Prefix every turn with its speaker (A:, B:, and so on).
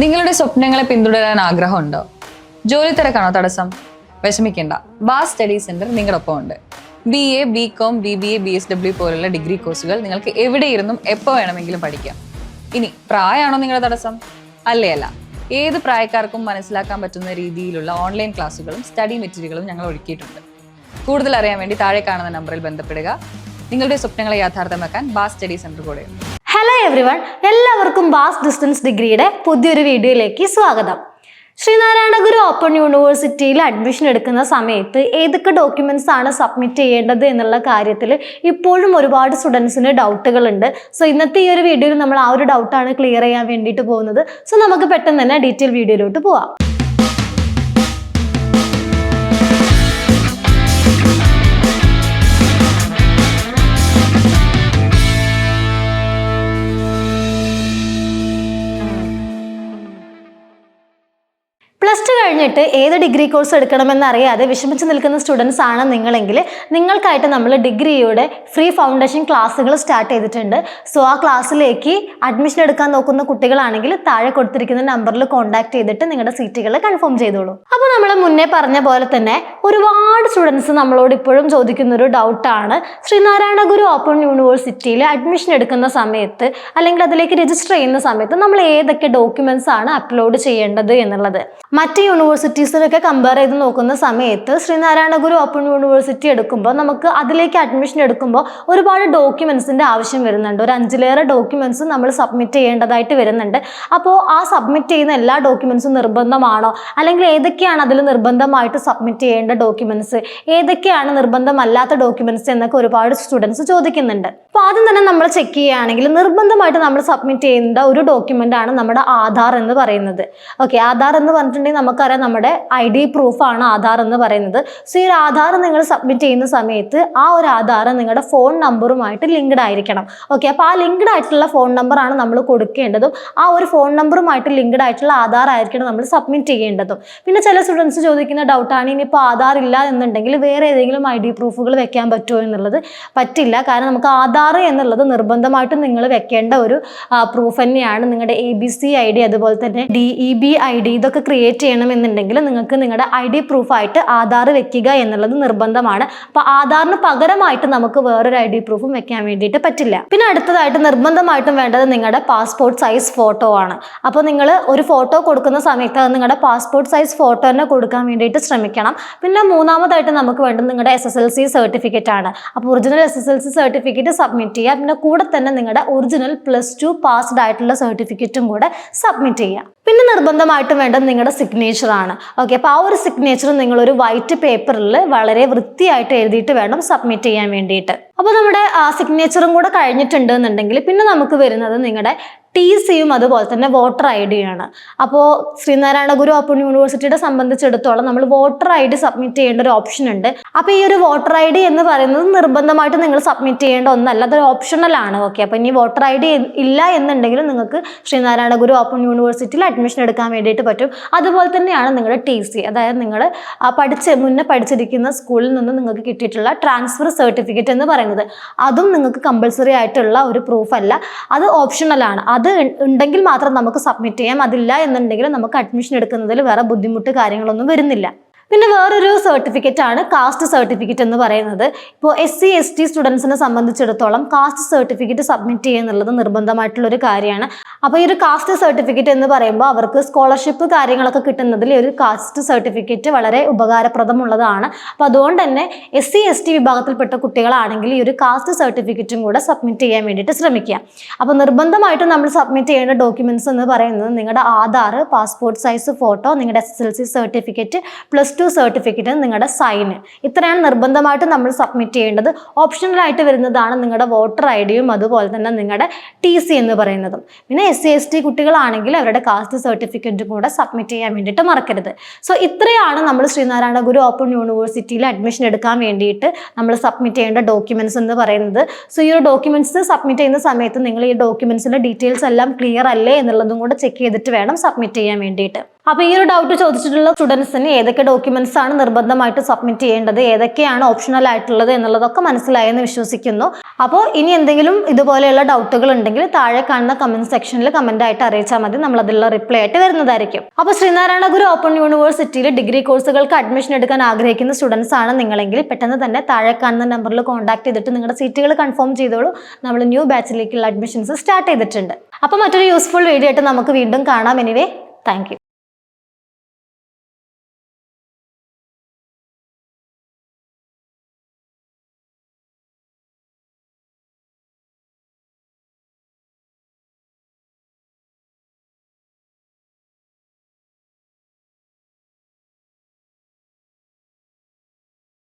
A: നിങ്ങളുടെ സ്വപ്നങ്ങളെ പിന്തുടരാൻ ആഗ്രഹമുണ്ടോ? ജോലി തിരക്കാണോ തടസ്സം? വിഷമിക്കേണ്ട, ബാസ് സ്റ്റഡി സെന്റർ നിങ്ങളൊപ്പം ഉണ്ട്. BA, BCom, BBA, BSW പോലുള്ള ഡിഗ്രി കോഴ്സുകൾ നിങ്ങൾക്ക് എവിടെയിരുന്നും എപ്പോൾ വേണമെങ്കിലും പഠിക്കാം. ഇനി പ്രായമാണോ നിങ്ങളുടെ തടസ്സം? അല്ല. ഏത് പ്രായക്കാർക്കും മനസ്സിലാക്കാൻ പറ്റുന്ന രീതിയിലുള്ള ഓൺലൈൻ ക്ലാസ്സുകളും സ്റ്റഡി മെറ്റീരിയലുകളും ഞങ്ങൾ ഒരുക്കിയിട്ടുണ്ട്. കൂടുതൽ അറിയാൻ വേണ്ടി താഴെ കാണുന്ന നമ്പറിൽ ബന്ധപ്പെടുക. നിങ്ങളുടെ സ്വപ്നങ്ങളെ യാഥാർത്ഥ്യമാക്കാൻ ബാസ് സ്റ്റഡി സെന്റർ കൂടെ.
B: ഹലോ എവ്രിവൺ, എല്ലാവർക്കും ബാസ് ഡിസ്റ്റൻസ് ഡിഗ്രിയുടെ പുതിയൊരു വീഡിയോയിലേക്ക് സ്വാഗതം. ശ്രീനാരായണ ഗുരു ഓപ്പൺ യൂണിവേഴ്സിറ്റിയിൽ അഡ്മിഷൻ എടുക്കുന്ന സമയത്ത് ഏതൊക്കെ ഡോക്യുമെന്റ്സ് ആണ് സബ്മിറ്റ് ചെയ്യേണ്ടത് എന്നുള്ള കാര്യത്തിൽ ഇപ്പോഴും ഒരുപാട് സ്റ്റുഡൻസിന് ഡൗട്ടുകളുണ്ട്. സോ ഇന്നത്തെ ഈ ഒരു വീഡിയോയിൽ നമ്മൾ ആ ഒരു ഡൗട്ടാണ് ക്ലിയർ ചെയ്യാൻ വേണ്ടിയിട്ട് പോകുന്നത്. സോ നമുക്ക് പെട്ടെന്ന് തന്നെ ഡീറ്റെയിൽ വീഡിയോയിലോട്ട് പോവാം. പ്ലസ് ടു കഴിഞ്ഞിട്ട് ഏത് ഡിഗ്രി കോഴ്സ് എടുക്കണമെന്ന് അറിയാതെ വിഷമിച്ച് നിൽക്കുന്ന സ്റ്റുഡൻസ് ആണ് നിങ്ങളെങ്കിൽ നിങ്ങൾക്കായിട്ട് നമ്മൾ ഡിഗ്രിയുടെ ഫ്രീ ഫൗണ്ടേഷൻ ക്ലാസ്സുകൾ സ്റ്റാർട്ട് ചെയ്തിട്ടുണ്ട്. സോ ആ ക്ലാസ്സിലേക്ക് അഡ്മിഷൻ എടുക്കാൻ നോക്കുന്ന കുട്ടികളാണെങ്കിൽ താഴെ കൊടുത്തിരിക്കുന്ന നമ്പറിൽ കോൺടാക്ട് ചെയ്തിട്ട് നിങ്ങളുടെ സീറ്റുകൾ കൺഫേം ചെയ്തോളൂ. അപ്പോൾ നമ്മൾ മുന്നേ പറഞ്ഞ പോലെ തന്നെ ഒരുപാട് സ്റ്റുഡൻസ് നമ്മളോട് ഇപ്പോഴും ചോദിക്കുന്ന ഒരു ഡൗട്ടാണ്, ശ്രീനാരായണ ഗുരു ഓപ്പൺ യൂണിവേഴ്സിറ്റിയിൽ അഡ്മിഷൻ എടുക്കുന്ന സമയത്ത് അല്ലെങ്കിൽ അതിലേക്ക് രജിസ്റ്റർ ചെയ്യുന്ന സമയത്ത് നമ്മൾ ഏതൊക്കെ ഡോക്യുമെന്റ്സ് ആണ് അപ്ലോഡ് ചെയ്യേണ്ടത് എന്നുള്ളത്. മറ്റ് യൂണിവേഴ്സിറ്റീസിലൊക്കെ കമ്പയർ ചെയ്ത് നോക്കുന്ന സമയത്ത് ശ്രീനാരായണ ഗുരു ഓപ്പൺ യൂണിവേഴ്സിറ്റി എടുക്കുമ്പോൾ നമുക്ക് അതിലേക്ക് അഡ്മിഷൻ എടുക്കുമ്പോൾ ഒരുപാട് ഡോക്യുമെന്റ്സിന്റെ ആവശ്യം വരുന്നുണ്ട്. ഒരു 5ലേറെ ഡോക്യുമെന്റ്സ് നമ്മൾ സബ്മിറ്റ് ചെയ്യേണ്ടതായിട്ട് വരുന്നുണ്ട്. അപ്പോൾ ആ സബ്മിറ്റ് ചെയ്യുന്ന എല്ലാ ഡോക്യുമെന്റ്സും നിർബന്ധമാണോ, അല്ലെങ്കിൽ ഏതൊക്കെയാണ് അതിൽ നിർബന്ധമായിട്ട് സബ്മിറ്റ് ചെയ്യേണ്ട ഡോക്യുമെന്റ്സ്, ഏതൊക്കെയാണ് നിർബന്ധമല്ലാത്ത ഡോക്യുമെന്റ്സ് എന്നൊക്കെ ഒരുപാട് സ്റ്റുഡൻസ് ചോദിക്കുന്നുണ്ട്. അപ്പോൾ ആദ്യം തന്നെ നമ്മൾ ചെക്ക് ചെയ്യുകയാണെങ്കിൽ നിർബന്ധമായിട്ട് നമ്മൾ സബ്മിറ്റ് ചെയ്യേണ്ട ഒരു ഡോക്യുമെന്റ് ആണ് നമ്മുടെ ആധാർ എന്ന് പറയുന്നത്. ഓക്കെ, ആധാർ എന്ന് പറഞ്ഞിട്ടുണ്ടെങ്കിൽ നമുക്കറിയാം നമ്മുടെ ID പ്രൂഫാണ് ആധാർ എന്ന് പറയുന്നത്. സോ ഈ ഒരു ആധാർ നിങ്ങൾ സബ്മിറ്റ് ചെയ്യുന്ന സമയത്ത് ആ ഒരു ആധാർ നിങ്ങളുടെ ഫോൺ നമ്പറുമായിട്ട് ലിങ്ക്ഡ് ആയിരിക്കണം. ഓക്കെ, അപ്പോൾ ആ ലിങ്ക്ഡ് ആയിട്ടുള്ള ഫോൺ നമ്പർ ആണ് നമ്മൾ കൊടുക്കേണ്ടതും. ആ ഒരു ഫോൺ നമ്പറുമായിട്ട് ലിങ്ക്ഡ് ആയിട്ടുള്ള ആധാർ ആയിരിക്കണം നമ്മൾ സബ്മിറ്റ് ചെയ്യേണ്ടതും. പിന്നെ ചില സ്റ്റുഡൻസ് ചോദിക്കുന്ന ഡൗട്ടാണ്, ഇനിയിപ്പോൾ ആധാർ ഇല്ല എന്നുണ്ടെങ്കിൽ വേറെ ഏതെങ്കിലും ID പ്രൂഫുകൾ വെക്കാൻ പറ്റുമോ എന്നുള്ളത്. പറ്റില്ല, കാരണം നമുക്ക് ആധാർ എന്നുള്ളത് നിർബന്ധമായിട്ടും നിങ്ങൾ വെക്കേണ്ട ഒരു പ്രൂഫ് തന്നെയാണ്. നിങ്ങളുടെ ABC ID അതുപോലെ തന്നെ DEB ID ഇതൊക്കെ ക്രിയേറ്റ് ചെയ്യണമെന്നുണ്ടെങ്കിൽ നിങ്ങൾക്ക് നിങ്ങളുടെ ID പ്രൂഫായിട്ട് ആധാർ വെക്കുക എന്നുള്ളത് നിർബന്ധമാണ്. അപ്പോൾ ആധാറിന് പകരമായിട്ട് നമുക്ക് വേറൊരു ID പ്രൂഫും വെക്കാൻ വേണ്ടിയിട്ട് പറ്റില്ല. പിന്നെ അടുത്തതായിട്ട് നിർബന്ധമായിട്ടും വേണ്ടത് നിങ്ങളുടെ പാസ്പോർട്ട് സൈസ് ഫോട്ടോ ആണ്. അപ്പോൾ നിങ്ങൾ ഒരു ഫോട്ടോ കൊടുക്കുന്ന സമയത്ത് അത് നിങ്ങളുടെ പാസ്പോർട്ട് സൈസ് ഫോട്ടോ തന്നെ കൊടുക്കാൻ വേണ്ടിയിട്ട് ശ്രമിക്കണം. പിന്നെ മൂന്നാമതായിട്ട് നമുക്ക് വേണ്ടത് നിങ്ങളുടെ SSLC സർട്ടിഫിക്കറ്റ് ആണ്. അപ്പോൾ ഒറിജിനൽ SSLC സർട്ടിഫിക്കറ്റ് സബ്മിറ്റ് ചെയ്യുക. പിന്നെ കൂടെ തന്നെ നിങ്ങളുടെ ഒറിജിനൽ +2 പാസ്ഡ് ആയിട്ടുള്ള സർട്ടിഫിക്കറ്റും കൂടെ സബ്മിറ്റ് ചെയ്യുക. പിന്നെ നിർബന്ധമായിട്ടും വേണ്ടത് നിങ്ങളുടെ സിഗ്നേച്ചർ ആണ്. ഓക്കെ, അപ്പോൾ ആ ഒരു സിഗ്നേച്ചർ നിങ്ങളൊരു വൈറ്റ് പേപ്പറിൽ വളരെ വൃത്തിയായിട്ട് എഴുതിയിട്ട് വേണം സബ്മിറ്റ് ചെയ്യാൻ വേണ്ടിയിട്ട്. അപ്പോൾ നമ്മുടെ സിഗ്നേച്ചറും കൂടെ കഴിഞ്ഞിട്ടുണ്ട് എന്നുണ്ടെങ്കിൽ പിന്നെ നമുക്ക് വരുന്നത് നിങ്ങളുടെ TCയും അതുപോലെ തന്നെ വോട്ടർ ID ആണ്. അപ്പോൾ ശ്രീനാരായണ ഗുരു ഓപ്പൺ യൂണിവേഴ്സിറ്റിയുടെ സംബന്ധിച്ചിടത്തോളം നമ്മൾ വോട്ടർ ID സബ്മിറ്റ് ചെയ്യേണ്ട ഒരു ഓപ്ഷൻ ഉണ്ട്. അപ്പോൾ ഈ ഒരു വോട്ടർ ID എന്ന് പറയുന്നത് നിർബന്ധമായിട്ട് നിങ്ങൾ സബ്മിറ്റ് ചെയ്യേണ്ട ഒന്നല്ല, അതൊരു ഓപ്ഷണൽ ആണ്. ഓക്കെ, അപ്പോൾ ഇനി വോട്ടർ ID ഇല്ല എന്നുണ്ടെങ്കിൽ നിങ്ങൾക്ക് ശ്രീനാരായണ ഗുരു ഓപ്പൺ യൂണിവേഴ്സിറ്റിയിൽ അഡ്മിഷൻ എടുക്കാൻ വേണ്ടിയിട്ട് പറ്റും. അതുപോലെ തന്നെയാണ് നിങ്ങളുടെ TC, അതായത് നിങ്ങൾ മുന്നേ പഠിച്ചിരിക്കുന്ന സ്കൂളിൽ നിന്ന് നിങ്ങൾക്ക് കിട്ടിയിട്ടുള്ള ട്രാൻസ്ഫർ സർട്ടിഫിക്കറ്റ് എന്ന് പറയുന്നത്. അതും നിങ്ങൾക്ക് കമ്പൽസറി ആയിട്ടുള്ള ഒരു പ്രൂഫ് അല്ല, അത് ഓപ്ഷണൽ ആണ്. അത് ഉണ്ടെങ്കിൽ മാത്രം നമുക്ക് സബ്മിറ്റ് ചെയ്യാം. അതില്ല എന്നുണ്ടെങ്കിൽ നമുക്ക് അഡ്മിഷൻ എടുക്കുന്നതിൽ വേറെ ബുദ്ധിമുട്ട് കാര്യങ്ങളൊന്നും വരുന്നില്ല. പിന്നെ വേറൊരു സർട്ടിഫിക്കറ്റ് ആണ് കാസ്റ്റ് സർട്ടിഫിക്കറ്റ് എന്ന് പറയുന്നത്. ഇപ്പോൾ SC ST സ്റ്റുഡൻസിനെ സംബന്ധിച്ചിടത്തോളം കാസ്റ്റ് സർട്ടിഫിക്കറ്റ് സബ്മിറ്റ് ചെയ്യുക എന്നുള്ളത് നിർബന്ധമായിട്ടുള്ള ഒരു കാര്യമാണ്. അപ്പോൾ ഈ ഒരു കാസ്റ്റ് സർട്ടിഫിക്കറ്റ് എന്ന് പറയുമ്പോൾ അവർക്ക് സ്കോളർഷിപ്പ് കാര്യങ്ങളൊക്കെ കിട്ടുന്നതിൽ ഒരു കാസ്റ്റ് സർട്ടിഫിക്കറ്റ് വളരെ ഉപകാരപ്രദമുള്ളതാണ്. അപ്പോൾ അതുകൊണ്ട് തന്നെ SC ST വിഭാഗത്തിൽപ്പെട്ട കുട്ടികളാണെങ്കിൽ ഈ ഒരു കാസ്റ്റ് സർട്ടിഫിക്കറ്റും കൂടെ സബ്മിറ്റ് ചെയ്യാൻ വേണ്ടിയിട്ട് ശ്രമിക്കുക. അപ്പോൾ നിർബന്ധമായിട്ടും നമ്മൾ സബ്മിറ്റ് ചെയ്യേണ്ട ഡോക്യുമെന്റ്സ് എന്ന് പറയുന്നത് നിങ്ങളുടെ ആധാർ, പാസ്പോർട്ട് സൈസ് ഫോട്ടോ, നിങ്ങളുടെ SSLC സർട്ടിഫിക്കറ്റ്, +2 സർട്ടിഫിക്കറ്റ്, നിങ്ങളുടെ സൈന്, ഇത്രയാണ് നിർബന്ധമായിട്ട് നമ്മൾ സബ്മിറ്റ് ചെയ്യേണ്ടത്. ഓപ്ഷണൽ ആയിട്ട് വരുന്നതാണ് നിങ്ങളുടെ വോട്ടർ IDയും അതുപോലെ തന്നെ നിങ്ങളുടെ TC എന്ന് പറയുന്നതും. പിന്നെ SC ST കുട്ടികളാണെങ്കിൽ അവരുടെ കാസ്റ്റ് സർട്ടിഫിക്കറ്റും കൂടെ സബ്മിറ്റ് ചെയ്യാൻ വേണ്ടിയിട്ട് മറക്കരുത്. സോ ഇത്രയാണ് നമ്മൾ ശ്രീനാരായണ ഗുരു ഓപ്പൺ യൂണിവേഴ്സിറ്റിയിൽ അഡ്മിഷൻ എടുക്കാൻ വേണ്ടിയിട്ട് നമ്മൾ സബ്മിറ്റ് ചെയ്യേണ്ട ഡോക്യുമെന്റ്സ് എന്ന് പറയുന്നത്. സോ ഈ ഒരു ഡോക്യുമെന്റ്സ് സബ്മിറ്റ് ചെയ്യുന്ന സമയത്ത് നിങ്ങൾ ഈ ഡോക്യുമെന്റ്സിന്റെ ഡീറ്റെയിൽസ് എല്ലാം ക്ലിയർ അല്ലേ എന്നുള്ളതും കൂടെ ചെക്ക് ചെയ്തിട്ട് വേണം സബ്മിറ്റ് ചെയ്യാൻ വേണ്ടിയിട്ട്. അപ്പോൾ ഈ ഒരു ഡൗട്ട് ചോദിച്ചിട്ടുള്ള സ്റ്റുഡൻസിന് ഏതൊക്കെ ഡോക്യുമെന്റ്സ് ആണ് നിർബന്ധമായിട്ട് സബ്മിറ്റ് ചെയ്യേണ്ടത്, ഏതൊക്കെയാണ് ഓപ്ഷണൽ ആയിട്ടുള്ളത് എന്നുള്ളതൊക്കെ മനസ്സിലായെന്ന് വിശ്വസിക്കുന്നു. അപ്പോൾ ഇനി എന്തെങ്കിലും ഇതുപോലെയുള്ള ഡൗട്ടുകൾ ഉണ്ടെങ്കിൽ താഴെ കാണുന്ന കമന്റ് സെക്ഷനിൽ കമന്റ് ആയിട്ട് അറിയിച്ചാൽ മതി. നമ്മൾ അതിലുള്ള റിപ്ലൈ ആയിട്ട് വരുന്നതായിരിക്കും. അപ്പോൾ ശ്രീനാരായണ ഗുരു ഓപ്പൺ യൂണിവേഴ്സിറ്റിയിൽ ഡിഗ്രി കോഴ്സുകൾക്ക് അഡ്മിഷൻ എടുക്കാൻ ആഗ്രഹിക്കുന്ന സ്റ്റുഡൻസ് ആണ് നിങ്ങളെങ്കിൽ പെട്ടെന്ന് തന്നെ താഴെ കാണുന്ന നമ്പറിൽ കോൺടാക്ട് ചെയ്തിട്ട് നിങ്ങളുടെ സീറ്റുകൾ കൺഫേം ചെയ്തോളൂ. നമ്മൾ ന്യൂ ബാച്ചിലേക്കുള്ള അഡ്മിഷൻസ് സ്റ്റാർട്ട് ചെയ്തിട്ടുണ്ട്. അപ്പോൾ മറ്റൊരു യൂസ്ഫുൾ വീഡിയോ ആയിട്ട് നമുക്ക് വീണ്ടും കാണാം. Anyway, thank you.